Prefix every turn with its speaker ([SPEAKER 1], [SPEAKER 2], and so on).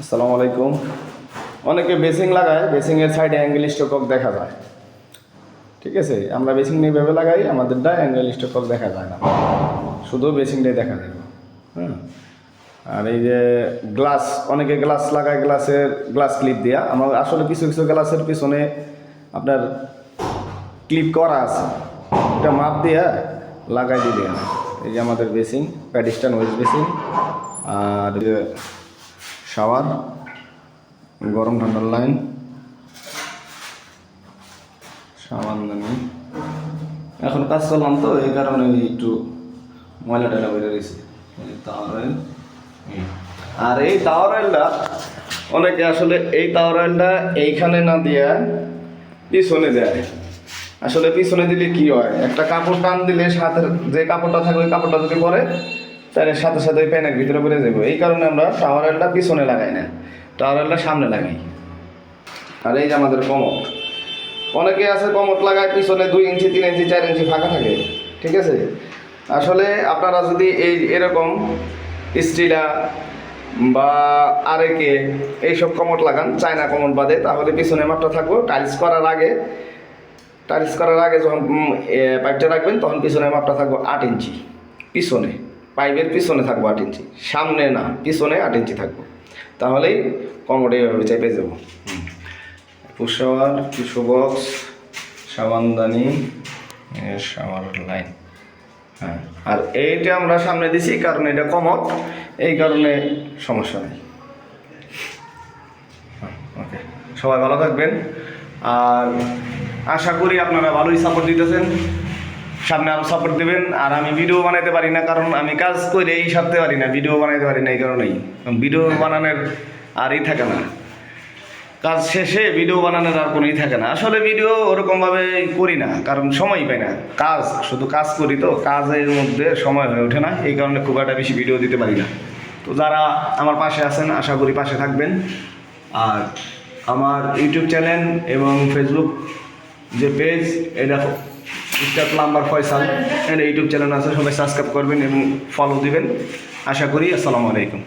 [SPEAKER 1] আসসালামু আলাইকুম। অনেকে বেসিং লাগায়, বেসিংয়ের সাইডে অ্যাঙ্গেল স্টোকক দেখা যায়। ঠিক আছে, আমরা বেসিং নিয়ে ভেবে লাগাই, আমাদেরটা অ্যাঙ্গেল স্টোকক দেখা যায় না, শুধু বেসিংটাই দেখা যায়। হ্যাঁ, আর এই যে গ্লাস, অনেকে গ্লাস লাগায়, গ্লাস ক্লিপ দেওয়া। আমার আসলে কিছু কিছু গ্লাসের পিছনে আপনার ক্লিপ করা আছে, এটা মাপ দিয়া লাগাই দিলে। এই যে আমাদের বেসিং, প্যাডিস্টান ওয়েস্ট বেসিং, আর শাওয়ার, গরম ঠান্ডার লাইন, সামান্য এখন কাজ করলাম তো এই কারণে একটু ময়লা টয়লা বেড়ে রয়েছে। তাওয়ার অয়েল, আর এই তাওয়ার অয়েলটা অনেকে আসলে এই তাওয়ার অয়েলটা এইখানে না দিয়ে পিছনে দেয়। আসলে পিছনে দিলে কি হয়, একটা কাপড় টান দিলে সাথে যে কাপড়টা থাকবে ওই কাপড়টা যদি পরে তাহলে সাথে সাথে ওই প্যানের ভিতরে পড়ে যাবে। এই কারণে আমরা টাওয়ার অয়েলটা পিছনে লাগাই না, টাওয়ার অয়েলটা সামনে লাগাই। আর এই যে আমাদের কমোড, অনেকে আছে কমোড লাগায় পিছনে 2 ইঞ্চি 3 ইঞ্চি 4 ইঞ্চি ফাঁকা থাকে। ঠিক আছে, আসলে আপনারা যদি এরকম স্টিলা বা আরেকে এইসব কমোড লাগান, চায়না কমোড বাদে, তাহলে পিছনে মাপটা থাকবো। টাইলস করার আগে যখন পাইপটা রাখবেন তখন পিছনে মাপটা থাকবো 8 ইঞ্চি। পিছনে পাইপের পিছনে থাকবো 8 ইঞ্চি, সামনে না, পিছনে 8 ইঞ্চি থাকবো। তাহলেই কমোড এইভাবে চেপে যাবো। পুশাওয়ার, টিস্যু বক্স, সাবানদানি, শাওয়ার লাইন। হ্যাঁ, আর এইটা আমরা সামনে দিছি কারণ এটা কমোড, এই কারণে সমস্যা নেই। ওকে, সবাই ভালো থাকবেন, আর আশা করি আপনারা ভালোই সাপোর্ট দিতেছেন, সামনে আরও সাপোর্ট দেবেন। আর আমি ভিডিও বানাইতে পারি না, কারণ আমি কাজ করে এই সারতে পারি না, ভিডিও বানাইতে পারি না। এই কারণেই ভিডিও বানানোর আরই থাকে না, কাজ শেষে ভিডিও বানানোর আর কোনোই থাকে না। আসলে ভিডিও ওরকমভাবে করি না, কারণ সময়ই পাই না। শুধু কাজ করি, তো কাজের মধ্যে সময় হয়ে ওঠে না, এই কারণে খুব একটা বেশি ভিডিও দিতে পারি না। তো যারা আমার পাশে আছেন আশা করি পাশে থাকবেন। আর আমার ইউটিউব চ্যানেল এবং ফেসবুক যে পেজ, এটা মিস্টার প্লাম্বার ফয়সাল, এটা ইউটিউব চ্যানেল আছে, সবাই সাবস্ক্রাইব করবেন এবং ফলো দিবেন আশা করি। আসসালামু আলাইকুম।